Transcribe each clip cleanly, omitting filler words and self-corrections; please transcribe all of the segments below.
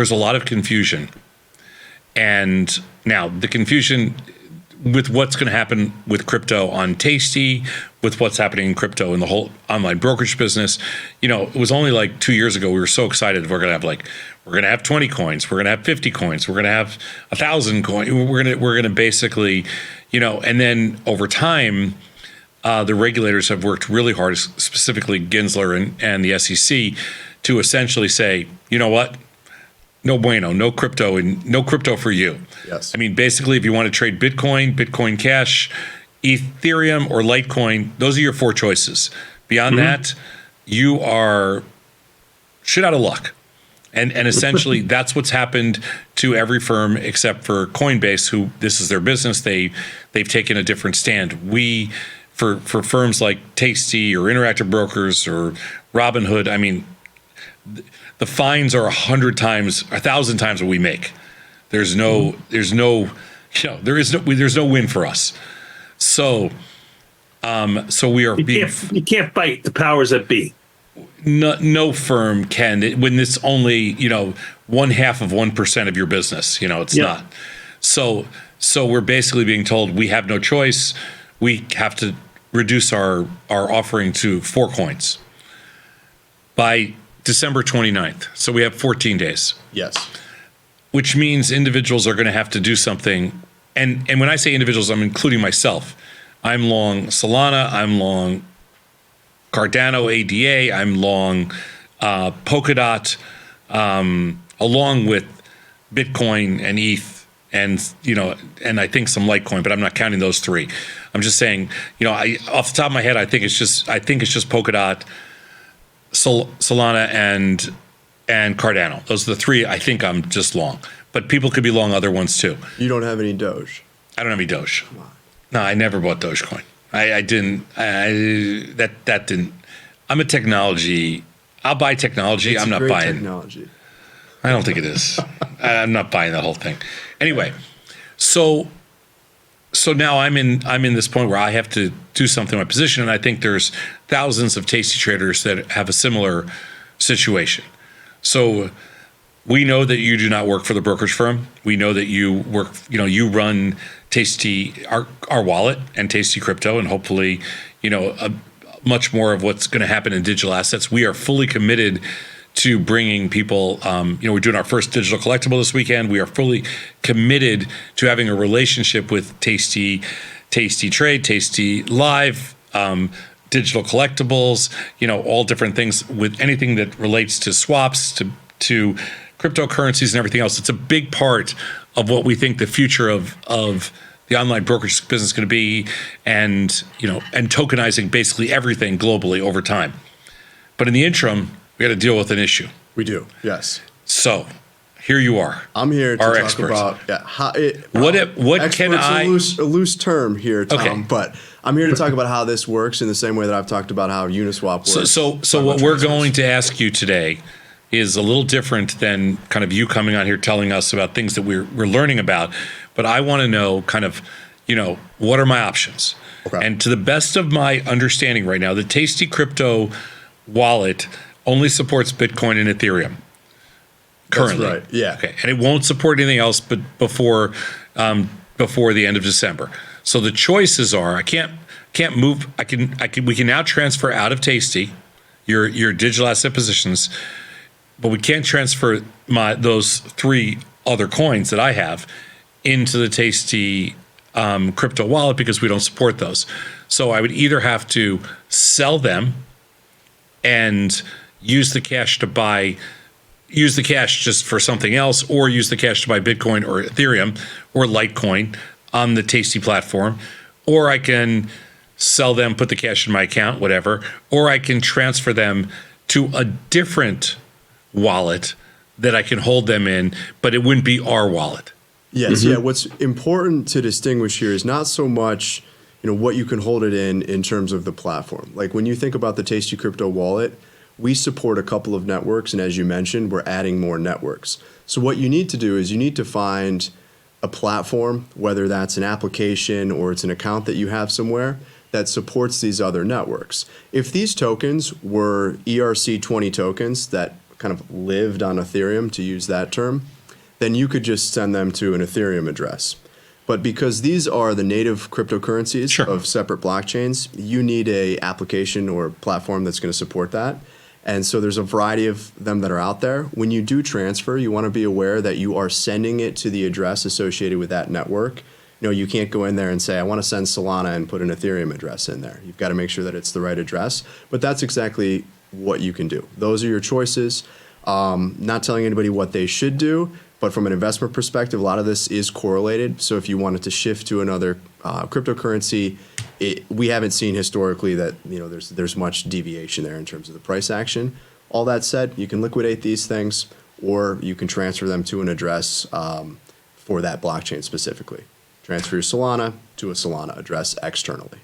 there's a lot of confusion. And now the confusion with what's going to happen with crypto on Tasty, with what's happening in crypto in the whole online brokerage business. It was only like 2 years ago we were so excited we're going to have 20 coins, we're going to have 50 coins, we're going to have 1,000 coins. We're going to basically, and then over time, the regulators have worked really hard, specifically Gensler and the SEC, to essentially say, you know what? No bueno, no crypto, and no crypto for you. Yes. I mean, basically, if you want to trade Bitcoin, Bitcoin Cash, Ethereum, or Litecoin, those are your 4 choices. Beyond that, you are shit out of luck. And essentially, that's what's happened to every firm except for Coinbase, who this is their business. They've taken a different stand. For firms like Tasty or Interactive Brokers or Robinhood, I mean, the fines are 100 times, 1,000 times what we make. There's no win for us. So we are you can't bite the powers that be. No firm can, when it's only 1/2 of 1% of your business. It's not. So we're basically being told we have no choice. We have to reduce our offering to 4 coins by December 29th. So we have 14 days. Yes. Which means individuals are going to have to do something. And when I say individuals, I'm including myself. I'm long Solana, I'm long Cardano ADA, I'm long Polkadot, along with Bitcoin and ETH, and I think some Litecoin, but I'm not counting those 3. I'm just saying, off the top of my head, I think it's just Polkadot, Solana, and Cardano. Those are the 3 I think I'm just long. But people could be long other ones too. You don't have any Doge? I don't have any Doge. No, I never bought Dogecoin. I didn't. That didn't. I'm a technology. I'll buy technology. I'm not buying technology. I don't think it is. I'm not buying that whole thing. Anyway, so now I'm in this point where I have to do something in my position, and I think there's thousands of Tasty traders that have a similar situation. So we know that you do not work for the brokerage firm. We know that you work, you run Tasty, our wallet, and Tasty Crypto, and hopefully, much more of what's going to happen in digital assets. We are fully committed to bringing people, we're doing our first digital collectible this weekend. We are fully committed to having a relationship with Tasty Trade, Tasty Live, digital collectibles, all different things with anything that relates to swaps, to cryptocurrencies and everything else. It's a big part of what we think the future of the online brokerage business is going to be, and tokenizing basically everything globally over time. But in the interim, we got to deal with an issue. We do, yes. So here you are. I'm here to our talk expert. about how it. What can I? A loose term here, Tom. Okay. But I'm here to talk about how this works in the same way that I've talked about how Uniswap works. So what we're going to ask you today is a little different than kind of you coming on here telling us about things that we're learning about. But I want to know kind of, what are my options? Okay. And to the best of my understanding right now, the Tasty Crypto wallet only supports Bitcoin and Ethereum currently. That's right. Yeah. Okay. And it won't support anything else but before the end of December. So the choices are, I can't move. We can now transfer out of Tasty your digital asset positions, but we can't transfer those 3 other coins that I have into the Tasty crypto wallet because we don't support those. So I would either have to sell them and use the cash just for something else, or use the cash to buy Bitcoin or Ethereum or Litecoin on the Tasty platform, or I can sell them, put the cash in my account, whatever, or I can transfer them to a different wallet that I can hold them in, but it wouldn't be our wallet. Yes, yeah. What's important to distinguish here is not so much, what you can hold it in terms of the platform. Like when you think about the Tasty Crypto wallet, we support a couple of networks, and as you mentioned, we're adding more networks. So what you need to do is you need to find a platform, whether that's an application or it's an account that you have somewhere, that supports these other networks. If these tokens were ERC20 tokens that kind of lived on Ethereum, to use that term, then you could just send them to an Ethereum address. But because these are the native cryptocurrencies Sure. of separate blockchains, you need a application or platform that's going to support that. And so there's a variety of them that are out there. When you do transfer, you want to be aware that you are sending it to the address associated with that network. You know, you can't go in there and say, I want to send Solana and put an Ethereum address in there. You've got to make sure that it's the right address. But that's exactly what you can do. Those are your choices. Not telling anybody what they should do, but from an investment perspective, a lot of this is correlated. So if you wanted to shift to another cryptocurrency, we haven't seen historically that there's much deviation there in terms of the price action. All that said, you can liquidate these things, or you can transfer them to an address for that blockchain specifically. Transfer your Solana to a Solana address externally.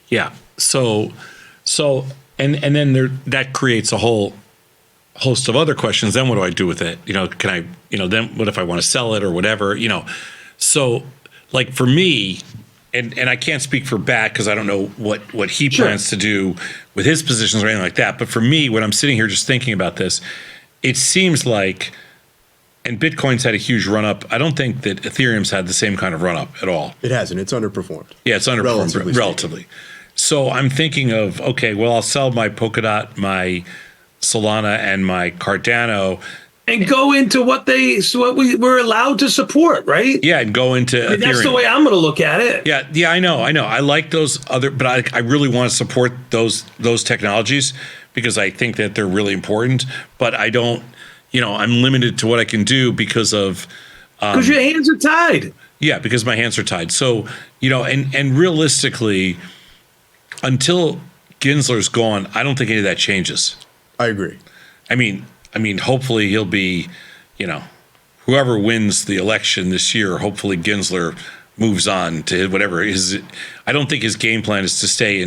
Yeah. So and then that creates a whole host of other questions. Then what do I do with it? Can I, then what if I want to sell it or whatever, So like for me, and I can't speak for Bat because I don't know what he plans to do with his positions or anything like that. But for me, when I'm sitting here just thinking about this, it seems like, and Bitcoin's had a huge run up. I don't think that Ethereum's had the same kind of run up at all. It hasn't. It's underperformed. Yeah, it's underperformed relatively. So I'm thinking of, okay, well, I'll sell my Polkadot, my Solana, and my Cardano, and go into what we were allowed to support, right? Yeah, and go into Ethereum. That's the way I'm going to look at it. Yeah, I know. I like those other, but I really want to support those technologies because I think that they're really important. But I don't, I'm limited to what I can do because of because your hands are tied. Yeah, because my hands are tied. So and realistically, until Gensler's gone, I don't think any of that changes. I agree. I mean, hopefully he'll be, whoever wins the election this year, hopefully Gensler moves on to whatever his. I don't think his game plan is to stay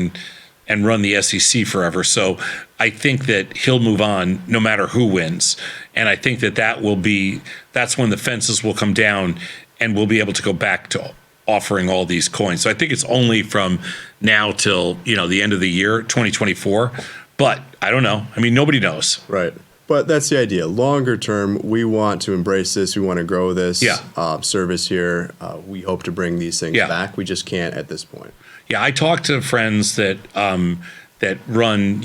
and run the SEC forever. So I think that he'll move on no matter who wins. And I think that's when the fences will come down and we'll be able to go back to offering all these coins. So I think it's only from now till, the end of the year, 2024. But I don't know. Nobody knows. Right. But that's the idea. Longer term, we want to embrace this. We want to grow this service here. We hope to bring these things back. We just can't at this point. Yeah, I talked to friends that run,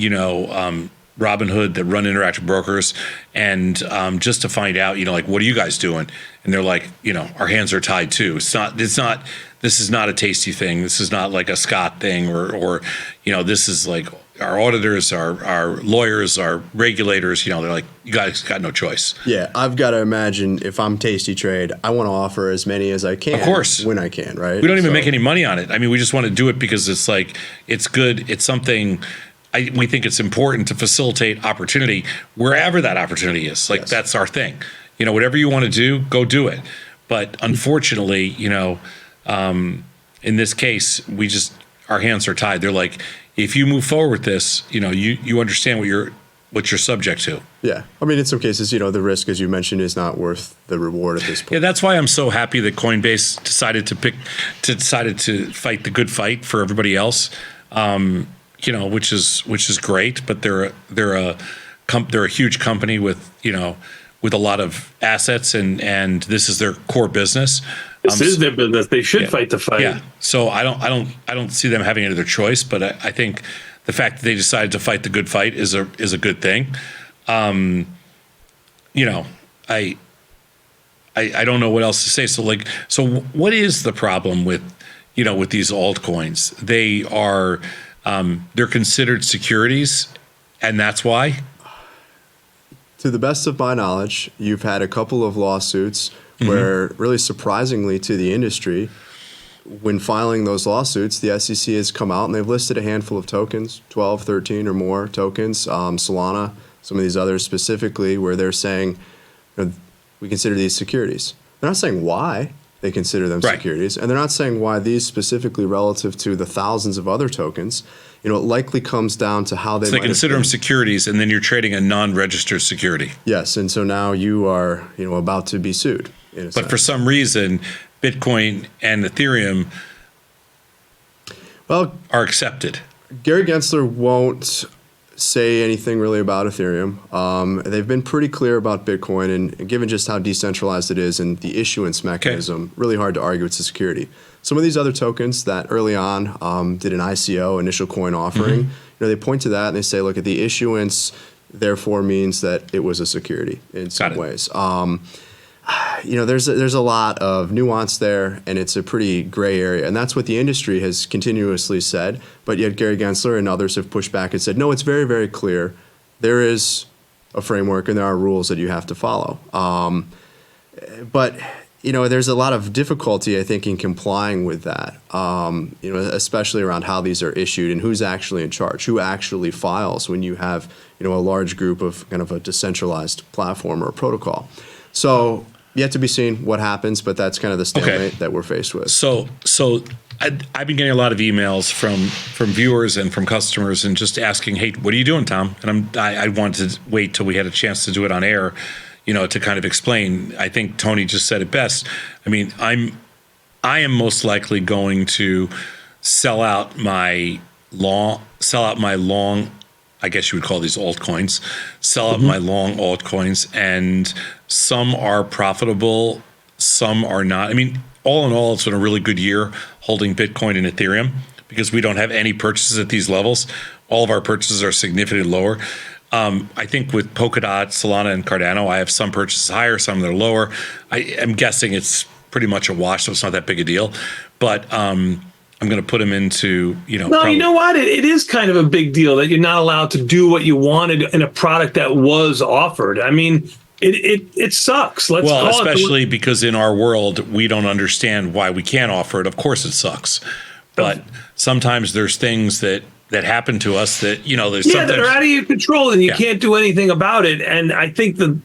Robinhood, that run Interactive Brokers, and just to find out, like, what are you guys doing? And they're like, our hands are tied too. This is not a Tasty thing. This is not like a Scott thing, or this is like our auditors, our lawyers, our regulators, they're like, you guys got no choice. Yeah, I've got to imagine if I'm Tasty Trade, I want to offer as many as I can. Of course. When I can, right? We don't even make any money on it. We just want to do it because it's like, it's good. It's something, we think it's important to facilitate opportunity wherever that opportunity is. Like, that's our thing. Whatever you want to do, go do it. But unfortunately, in this case, our hands are tied. They're like, if you move forward with this, you understand what you're subject to. Yeah. In some cases, the risk, as you mentioned, is not worth the reward at this point. Yeah, that's why I'm so happy that Coinbase decided to fight the good fight for everybody else. Which is great, but they're a huge company with a lot of assets, and this is their core business. This is their business. They should fight the fight. Yeah. So I don't see them having any other choice. But I think the fact that they decided to fight the good fight is a good thing. I don't know what else to say. So what is the problem with these altcoins? They are they're considered securities, and that's why. To the best of my knowledge, you've had a couple of lawsuits where, really surprisingly to the industry, when filing those lawsuits, the SEC has come out and they've listed a handful of tokens, 12, 13 or more tokens, Solana, some of these others specifically, where they're saying, we consider these securities. They're not saying why they consider them securities, and they're not saying why these specifically relative to the thousands of other tokens. It likely comes down to how they. So they consider them securities, and then you're trading a non-registered security. Yes, and so now you are, about to be sued. But for some reason, Bitcoin and Ethereum are accepted. Gary Gensler won't say anything really about Ethereum. They've been pretty clear about Bitcoin, and given just how decentralized it is and the issuance mechanism, really hard to argue it's a security. Some of these other tokens that early on did an ICO, initial coin offering, they point to that and they say, look, at the issuance, therefore means that it was a security in some ways. There's a lot of nuance there, and it's a pretty gray area. And that's what the industry has continuously said. But yet Gary Gensler and others have pushed back and said, no, it's very, very clear. There is a framework and there are rules that you have to follow. But there's a lot of difficulty, I think, in complying with that, especially around how these are issued and who's actually in charge, who actually files when you have, a large group of kind of a decentralized platform or a protocol. So yet to be seen what happens, but that's kind of the stalemate that we're faced with. So I've been getting a lot of emails from viewers and from customers and just asking, hey, what are you doing, Tom? And I wanted to wait till we had a chance to do it on air, to kind of explain. I think Tony just said it best. I mean, I am most likely going to sell out my long, I guess you would call these altcoins, sell out my long altcoins, and some are profitable, some are not. I mean, all in all, it's been a really good year holding Bitcoin and Ethereum because we don't have any purchases at these levels. All of our purchases are significantly lower. I think with Polkadot, Solana, and Cardano, I have some purchases higher, some that are lower. I'm guessing it's pretty much a wash, so it's not that big a deal. But I'm going to put them into, No, you know what? It is kind of a big deal that you're not allowed to do what you wanted in a product that was offered. I mean, it sucks. Especially because in our world, we don't understand why we can't offer it. Of course it sucks. But sometimes there's things that happen to us that, that are out of your control and you can't do anything about it. And I think the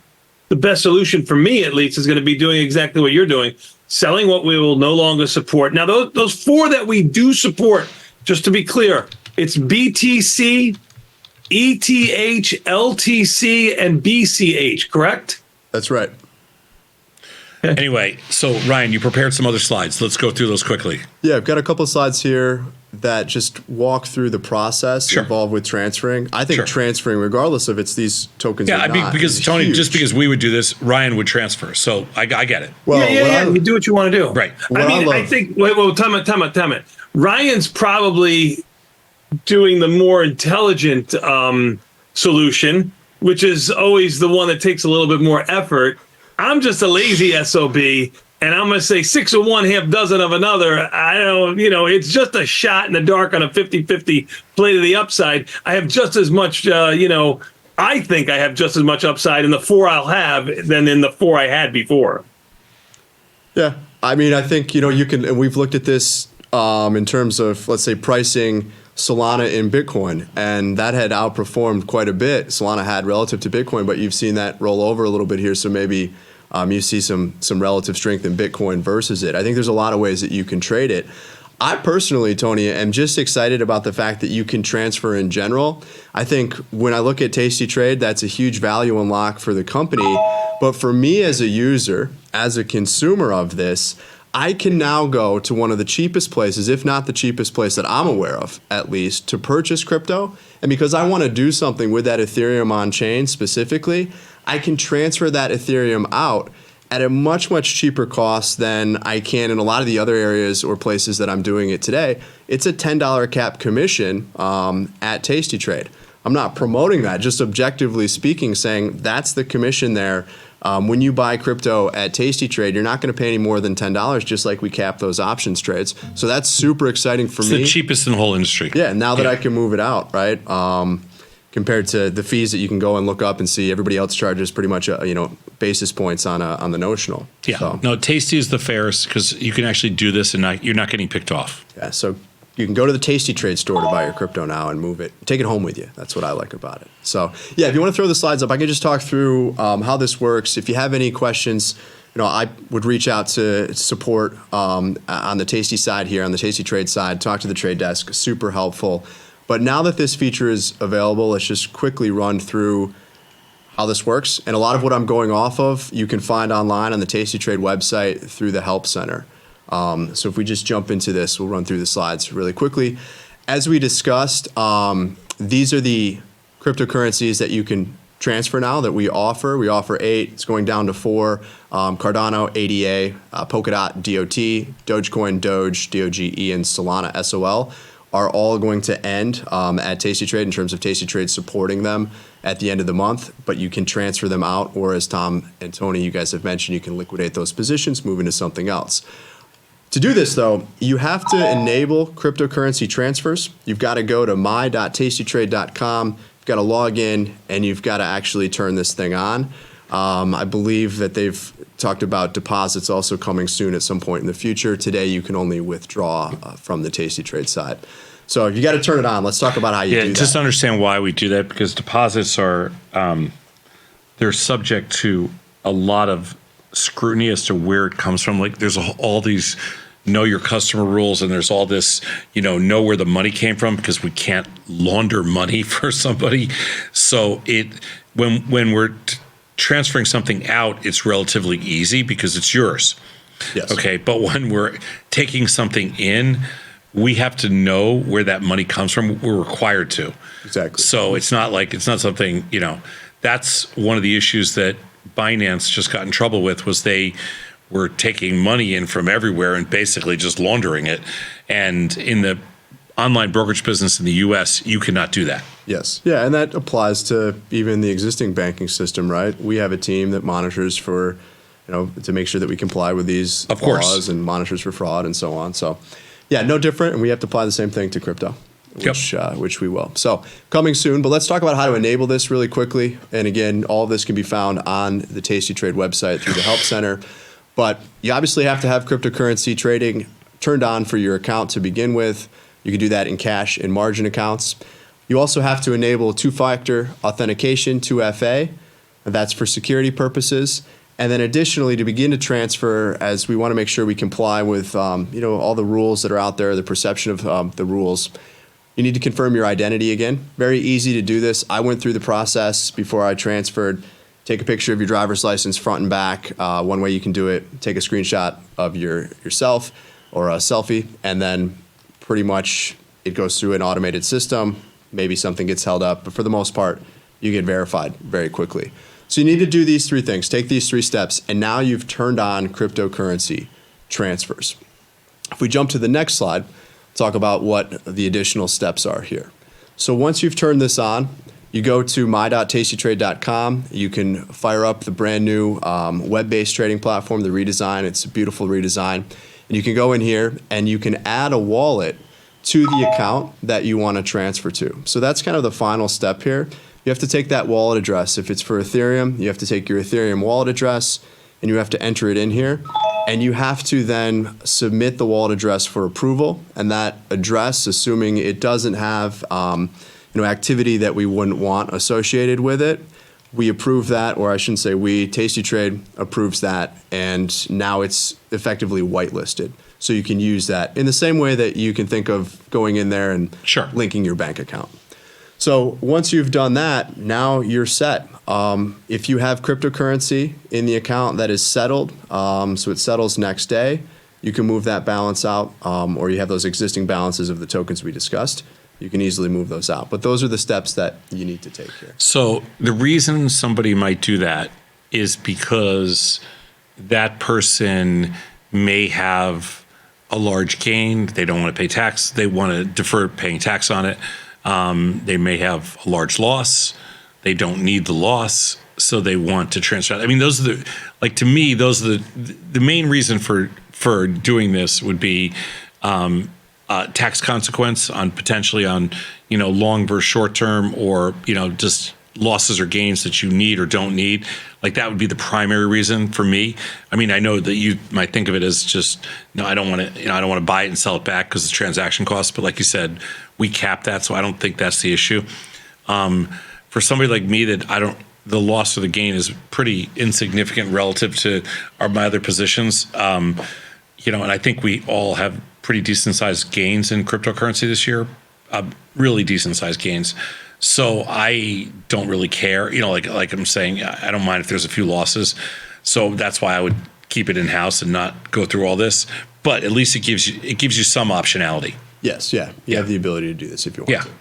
best solution for me, at least, is going to be doing exactly what you're doing. Selling what we will no longer support. Now, those four that we do support, just to be clear, it's BTC, ETH, LTC, and BCH, correct? That's right. Anyway, so Ryan, you prepared some other slides. Let's go through those quickly. Yeah, I've got a couple of slides here that just walk through the process involved with transferring. I think transferring, regardless of it's these tokens or not, because Tony, huge. Just because we would do this, Ryan would transfer. So I get it. Well, you do what you want to do. Right. I think, time it. Ryan's probably doing the more intelligent solution, which is always the one that takes a little bit more effort. I'm just a lazy SOB, and I'm going to say 6 of one, half dozen of another. I don't, it's just a shot in the dark on a 50-50 play to the upside. I have just as much, I think I have just as much upside in the 4 I'll have than in the 4 I had before. Yeah. I mean, I think, you can, and we've looked at this in terms of, let's say, pricing Solana in Bitcoin, and that had outperformed quite a bit. Solana had relative to Bitcoin, but you've seen that roll over a little bit here. So maybe you see some relative strength in Bitcoin versus it. I think there's a lot of ways that you can trade it. I personally, Tony, am just excited about the fact that you can transfer in general. I think when I look at Tasty Trade, that's a huge value unlock for the company. But for me as a user, as a consumer of this, I can now go to one of the cheapest places, if not the cheapest place that I'm aware of, at least, to purchase crypto. And because I want to do something with that Ethereum on chain specifically, I can transfer that Ethereum out at a much, much cheaper cost than I can in a lot of the other areas or places that I'm doing it today. It's a $10 cap commission at Tasty Trade. I'm not promoting that, just objectively speaking, saying that's the commission there. When you buy crypto at Tasty Trade, you're not going to pay any more than $10, just like we cap those options trades. So that's super exciting for me. It's the cheapest in the whole industry. Yeah, now that I can move it out, right? Compared to the fees that you can go and look up and see, everybody else charges pretty much basis points on the notional. Yeah, so. No, Tasty is the fairest because you can actually do this and you're not getting picked off. Yeah, so you can go to the Tasty Trade store to buy your crypto now and move it. Take it home with you. That's what I like about it. So yeah, if you want to throw the slides up, I can just talk through how this works. If you have any questions, I would reach out to support on the Tasty side here, on the Tasty Trade side, talk to the trade desk, super helpful. But now that this feature is available, let's just quickly run through how this works. And a lot of what I'm going off of, you can find online on the Tasty Trade website through the Help Center. So if we just jump into this, we'll run through the slides really quickly. As we discussed, these are the cryptocurrencies that you can transfer now that we offer. We offer 8. It's going down to 4. Cardano, ADA, Polkadot, DOT, Dogecoin, Doge, DOGE, and Solana, SOL are all going to end at tastytrade in terms of tastytrade supporting them at the end of the month, but you can transfer them out, or as Tom and Tony, you guys have mentioned, you can liquidate those positions, move into something else. To do this, though, you have to enable cryptocurrency transfers. You've got to go to my.tastytrade.com, you've got to log in, and you've got to actually turn this thing on. I believe that they've talked about deposits also coming soon at some point in the future. Today, you can only withdraw from the tastytrade side. So you got to turn it on. Let's talk about how you do that. Just understand why we do that, because deposits are they're subject to a lot of scrutiny as to where it comes from. Like there's all these know your customer rules, and there's all this, know where the money came from, because we can't launder money for somebody. So when we're transferring something out, it's relatively easy because it's yours. Yes. Okay. But when we're taking something in, we have to know where that money comes from. We're required to. Exactly. So it's not something, that's one of the issues that Binance just got in trouble with, was they were taking money in from everywhere and basically just laundering it. And in the online brokerage business in the US, you cannot do that. Yes. Yeah, and that applies to even the existing banking system, right? We have a team that monitors for, to make sure that we comply with these laws, and monitors for fraud and so on. So, yeah, no different, and we have to apply the same thing to crypto, which we will. So, coming soon, but let's talk about how to enable this really quickly. And again, all of this can be found on the tastytrade website through the Help Center. But you obviously have to have cryptocurrency trading turned on for your account to begin with. You can do that in cash and margin accounts. You also have to enable two-factor authentication, 2FA. That's for security purposes. And then additionally, to begin to transfer, as we want to make sure we comply with all the rules that are out there, the perception of the rules, you need to confirm your identity again. Very easy to do this. I went through the process before I transferred. Take a picture of your driver's license front and back. One way you can do it, take a screenshot of yourself or a selfie, and then pretty much it goes through an automated system. Maybe something gets held up, but for the most part, you get verified very quickly. So you need to do these 3 things, take these 3 steps, and now you've turned on cryptocurrency transfers. If we jump to the next slide, talk about what the additional steps are here. So once you've turned this on, you go to my.tastytrade.com. You can fire up the brand new web-based trading platform, the redesign. It's a beautiful redesign. And you can go in here and you can add a wallet to the account that you want to transfer to. So that's kind of the final step here. You have to take that wallet address. If it's for Ethereum, you have to take your Ethereum wallet address and you have to enter it in here. And you have to then submit the wallet address for approval. And that address, assuming it doesn't have activity that we wouldn't want associated with it, we approve that, or I shouldn't say we, tastytrade approves that, and now it's effectively whitelisted. So you can use that in the same way that you can think of going in there and linking your bank account. So once you've done that, now you're set. If you have cryptocurrency in the account that is settled, so it settles next day, you can move that balance out, or you have those existing balances of the tokens we discussed. You can easily move those out. But those are the steps that you need to take here. So the reason somebody might do that is because that person may have a large gain. They don't want to pay tax. They want to defer paying tax on it. They may have a large loss. They don't need the loss, so they want to transfer. I mean, those are to me, those are the main reason for doing this would be tax consequence on potentially on, long versus short term, or, just losses or gains that you need or don't need. Like that would be the primary reason for me. I mean, I know that you might think of it as just, no, I don't want to, I don't want to buy it and sell it back because of transaction costs. But like you said, we cap that. So I don't think that's the issue. For somebody like me the loss or the gain is pretty insignificant relative to my other positions. And I think we all have pretty decent sized gains in cryptocurrency this year, really decent sized gains. So I don't really care, like I'm saying, I don't mind if there's a few losses. So that's why I would keep it in house and not go through all this. But at least it gives you some optionality. Yes, yeah. You have the ability to do this if you want to.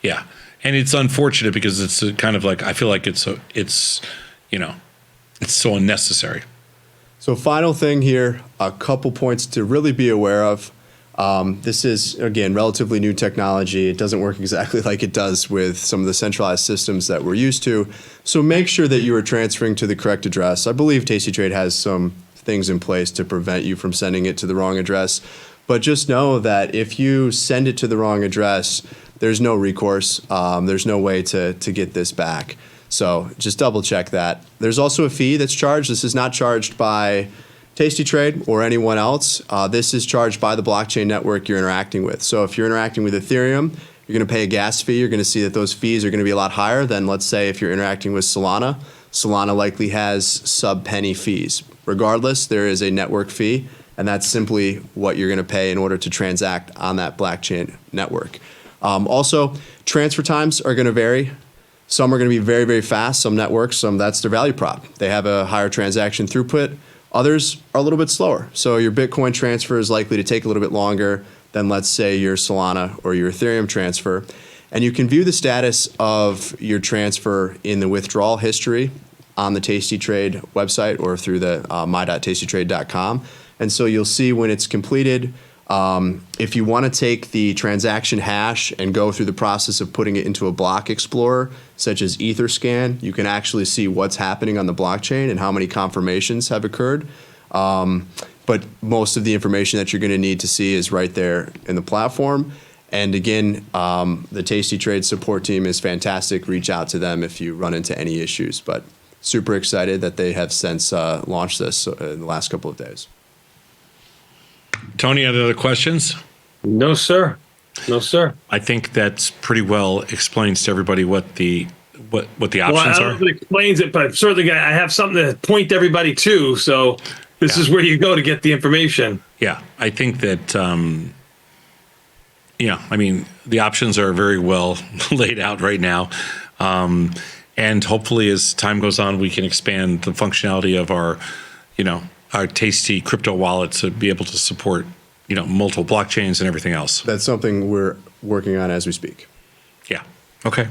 Yeah. And it's unfortunate because it's a kind of like, I feel like it's so unnecessary. So final thing here, a couple points to really be aware of. This is, again, relatively new technology. It doesn't work exactly like it does with some of the centralized systems that we're used to. So make sure that you are transferring to the correct address. I believe tastytrade has some things in place to prevent you from sending it to the wrong address. But just know that if you send it to the wrong address, there's no recourse. There's no way to get this back. So just double check that. There's also a fee that's charged. This is not charged by tastytrade or anyone else. This is charged by the blockchain network you're interacting with. So if you're interacting with Ethereum, you're going to pay a gas fee. You're going to see that those fees are going to be a lot higher than, let's say, if you're interacting with Solana. Solana likely has sub-penny fees. Regardless, there is a network fee, and that's simply what you're going to pay in order to transact on that blockchain network. Also, transfer times are going to vary. Some are going to be very, very fast. Some networks, that's their value prop. They have a higher transaction throughput. Others are a little bit slower. So your Bitcoin transfer is likely to take a little bit longer than, let's say, your Solana or your Ethereum transfer. And you can view the status of your transfer in the withdrawal history on the tastytrade website or through the my.tastytrade.com. And so you'll see when it's completed. If you want to take the transaction hash and go through the process of putting it into a block explorer, such as Etherscan, you can actually see what's happening on the blockchain and how many confirmations have occurred. But most of the information that you're going to need to see is right there in the platform. And again, the tastytrade support team is fantastic. Reach out to them if you run into any issues. But super excited that they have since launched this in the last couple of days. Tony, any other questions? No, sir. No, sir. I think that's pretty well explains to everybody what the options Well, I don't know are. if it explains it, but certainly I have something to point everybody to. So this is where you go to get the information. Yeah, I think that, I mean, the options are very well laid out right now. And hopefully as time goes on, we can expand the functionality of our Tasty crypto wallet to be able to support, multiple blockchains and everything else. That's something we're working on as we speak. Yeah. Okay.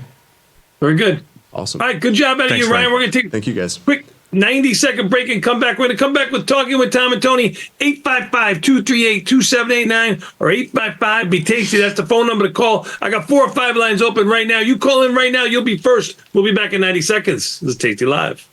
Very good. Awesome. All right. Good job out of Thanks, you, Ryan. Ryan. We're going to take Thank you, guys. a quick 90-second break and come back. We're going to come back with Talking with Tom and Tony, 855-238-2789 or 855-BE-TASTY. That's the phone number to call. I got 4 or 5 lines open right now. You call in right now. You'll be first. We'll be back in 90 seconds. This is Tasty Live.